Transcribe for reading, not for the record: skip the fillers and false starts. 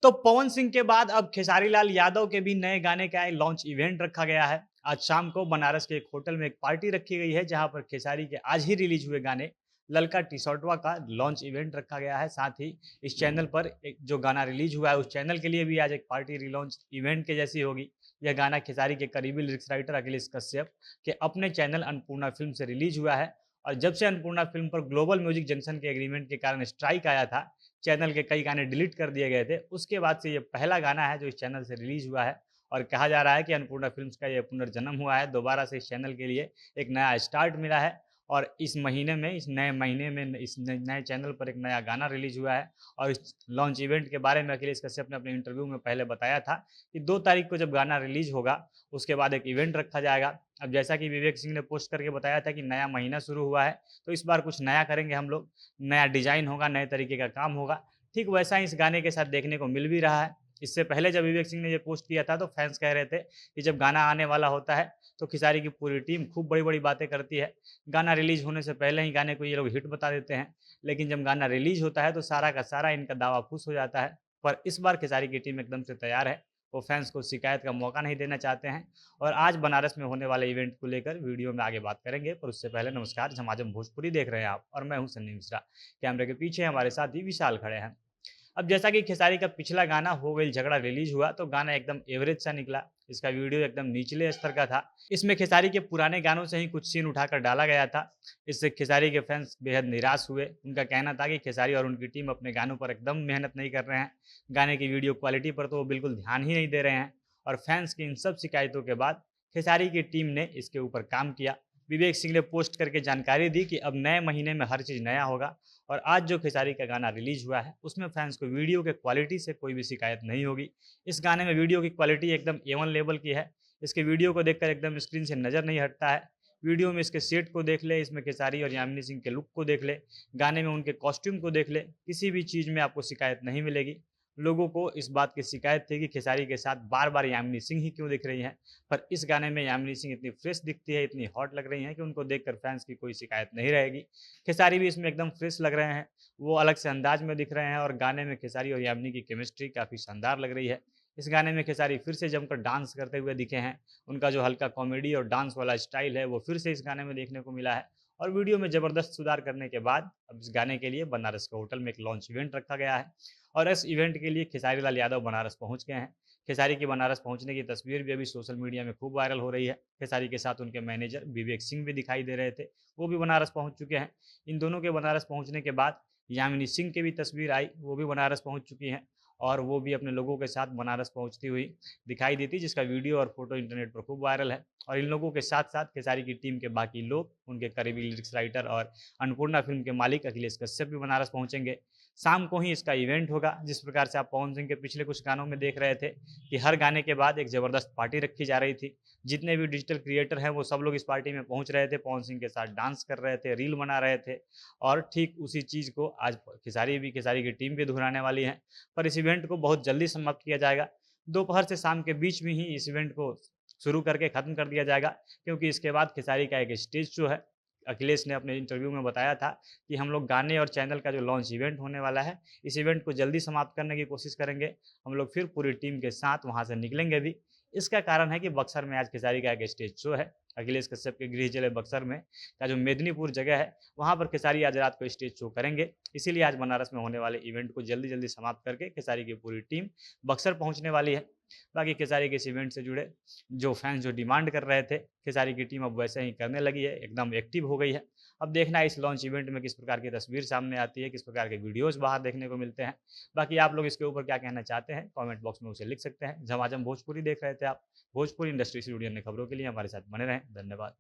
तो पवन सिंह के बाद अब खेसारी लाल यादव के भी नए गाने का लॉन्च इवेंट रखा गया है। आज शाम को बनारस के एक होटल में एक पार्टी रखी गई है, जहां पर खेसारी के आज ही रिलीज हुए गाने ललका टी-शर्टवा का लॉन्च इवेंट रखा गया है। साथ ही इस चैनल पर एक जो गाना रिलीज हुआ है, उस चैनल के लिए भी आज एक पार्टी रिलॉन्च इवेंट के जैसी होगी। यह गाना खेसारी के करीबी लिरिक्स राइटर अखिलेश कश्यप के अपने चैनल अन्नपूर्णा फिल्म से रिलीज हुआ है। और जब से अन्नपूर्णा फिल्म पर ग्लोबल म्यूजिक जंक्शन के एग्रीमेंट के कारण स्ट्राइक आया था, चैनल के कई गाने डिलीट कर दिए गए थे। उसके बाद से ये पहला गाना है जो इस चैनल से रिलीज़ हुआ है और कहा जा रहा है कि अन्नपूर्णा फ़िल्म्स का ये पुनर्जन्म हुआ है। दोबारा से इस चैनल के लिए एक नया स्टार्ट मिला है और इस महीने में, इस नए महीने में इस न नए चैनल पर एक नया गाना रिलीज़ हुआ है। और इस लॉन्च इवेंट के बारे में अखिलेश कश्यप ने अपने इंटरव्यू में पहले बताया था कि 2 तारीख को जब गाना रिलीज़ होगा, उसके बाद एक इवेंट रखा जाएगा। अब जैसा कि विवेक सिंह ने पोस्ट करके बताया था कि नया महीना शुरू हुआ है, तो इस बार कुछ नया करेंगे हम लोग, नया डिज़ाइन होगा, नए तरीके का काम होगा। ठीक वैसा ही इस गाने के साथ देखने को मिल भी रहा है। इससे पहले जब विवेक सिंह ने ये पोस्ट किया था, तो फैन्स कह रहे थे कि जब गाना आने वाला होता है, तो खेसारी की पूरी टीम खूब बड़ी-बड़ी बातें करती है। गाना रिलीज़ होने से पहले ही गाने को ये लोग हिट बता देते हैं, लेकिन जब गाना रिलीज़ होता है तो सारा का सारा इनका दावा फुस हो जाता है। पर इस बार खेसारी की टीम एकदम से तैयार है। वो फैन्स को शिकायत का मौका नहीं देना चाहते हैं और आज बनारस में होने वाले इवेंट को लेकर वीडियो में आगे बात करेंगे। पर उससे पहले नमस्कार, झमाझम भोजपुरी देख रहे हैं आप और मैं हूँ सन्नी मिश्रा। कैमरे के पीछे हमारे साथी विशाल खड़े हैं। अब जैसा कि खेसारी का पिछला गाना हो गइल झगड़ा रिलीज हुआ, तो गाना एकदम एवरेज सा निकला। इसका वीडियो एकदम निचले स्तर का था। इसमें खेसारी के पुराने गानों से ही कुछ सीन उठाकर डाला गया था। इससे खेसारी के फैंस बेहद निराश हुए। उनका कहना था कि खेसारी और उनकी टीम अपने गानों पर एकदम मेहनत नहीं कर रहे हैं। गाने की वीडियो क्वालिटी पर तो वो बिल्कुल ध्यान ही नहीं दे रहे हैं। और फैंस की इन सब शिकायतों के बाद खेसारी की टीम ने इसके ऊपर काम किया। विवेक सिंह ने पोस्ट करके जानकारी दी कि अब नए महीने में हर चीज़ नया होगा। और आज जो खेसारी का गाना रिलीज हुआ है, उसमें फैंस को वीडियो के क्वालिटी से कोई भी शिकायत नहीं होगी। इस गाने में वीडियो की क्वालिटी एकदम A1 लेवल की है। इसके वीडियो को देखकर एकदम स्क्रीन से नज़र नहीं हटता है। वीडियो में इसके सेट को देख ले, इसमें खेसारी और यामिनी सिंह के लुक को देख ले, गाने में उनके कॉस्ट्यूम को देख ले, किसी भी चीज़ में आपको शिकायत नहीं मिलेगी। लोगों को इस बात की शिकायत थी कि खेसारी के साथ बार-बार यामिनी सिंह ही क्यों दिख रही हैं, पर इस गाने में यामिनी सिंह इतनी फ्रेश दिखती है, इतनी हॉट लग रही हैं कि उनको देखकर फैंस की कोई शिकायत नहीं रहेगी। खेसारी भी इसमें एकदम फ्रेश लग रहे हैं। वो अलग से अंदाज में दिख रहे हैं और गाने में खेसारी और यामिनी की केमिस्ट्री काफ़ी शानदार लग रही है। इस गाने में खेसारी फिर से जमकर डांस करते हुए दिखे हैं। उनका जो हल्का कॉमेडी और डांस वाला स्टाइल है, वो फिर से इस गाने में देखने को मिला है। और वीडियो में ज़बरदस्त सुधार करने के बाद अब इस गाने के लिए बनारस के होटल में एक लॉन्च इवेंट रखा गया है और इस इवेंट के लिए खेसारी लाल यादव बनारस पहुंच गए हैं। खेसारी की बनारस पहुंचने की तस्वीर भी अभी सोशल मीडिया में खूब वायरल हो रही है। खेसारी के साथ उनके मैनेजर विवेक सिंह भी दिखाई दे रहे थे, वो भी बनारस पहुंच चुके हैं। इन दोनों के बनारस पहुंचने के बाद यामिनी सिंह की भी तस्वीर आई, वो भी बनारस पहुंच चुकी हैं और वो भी अपने लोगों के साथ बनारस पहुंचती हुई दिखाई देती, जिसका वीडियो और फोटो इंटरनेट पर खूब वायरल है। और इन लोगों के साथ साथ खेसारी की टीम के बाकी लोग, उनके करीबी लिरिक्स राइटर और अन्नपूर्णा फिल्म के मालिक अखिलेश कश्यप भी बनारस पहुंचेंगे। शाम को ही इसका इवेंट होगा। जिस प्रकार से आप पवन सिंह के पिछले कुछ गानों में देख रहे थे कि हर गाने के बाद एक ज़बरदस्त पार्टी रखी जा रही थी। जितने भी डिजिटल क्रिएटर हैं, वो सब लोग इस पार्टी में पहुंच रहे थे, पवन सिंह के साथ डांस कर रहे थे, रील बना रहे थे। और ठीक उसी चीज़ को आज खेसारी की टीम भी दोहराने वाली है। पर इस इवेंट को बहुत जल्दी समाप्त किया जाएगा। दोपहर से शाम के बीच में ही इस इवेंट को शुरू करके ख़त्म कर दिया जाएगा, क्योंकि इसके बाद खेसारी का एक स्टेज शो है। अखिलेश ने अपने इंटरव्यू में बताया था कि हम लोग गाने और चैनल का जो लॉन्च इवेंट होने वाला है, इस इवेंट को जल्दी समाप्त करने की कोशिश करेंगे। हम लोग फिर पूरी टीम के साथ वहाँ से निकलेंगे भी। इसका कारण है कि बक्सर में आज खेसारी का एक स्टेज शो है। अखिलेश कश्यप के गृह जिले बक्सर में का जो मेदिनीपुर जगह है, वहाँ पर खेसारी आज रात को स्टेज शो करेंगे। इसीलिए आज बनारस में होने वाले इवेंट को जल्दी-जल्दी समाप्त करके खेसारी की पूरी टीम बक्सर पहुँचने वाली है। बाकी खेसारी के इस इवेंट से जुड़े जो फैन्स जो डिमांड कर रहे थे, खेसारी की टीम अब वैसे ही करने लगी है, एकदम एक्टिव हो गई है। अब देखना है इस लॉन्च इवेंट में किस प्रकार की तस्वीर सामने आती है, किस प्रकार के वीडियोज़ बाहर देखने को मिलते हैं। बाकी आप लोग इसके ऊपर क्या कहना चाहते हैं, कमेंट बॉक्स में उसे लिख सकते हैं। झमाझम भोजपुरी देख रहे थे आप। भोजपुरी इंडस्ट्री से जुड़ी अन्य खबरों के लिए हमारे साथ बने रहें। धन्यवाद।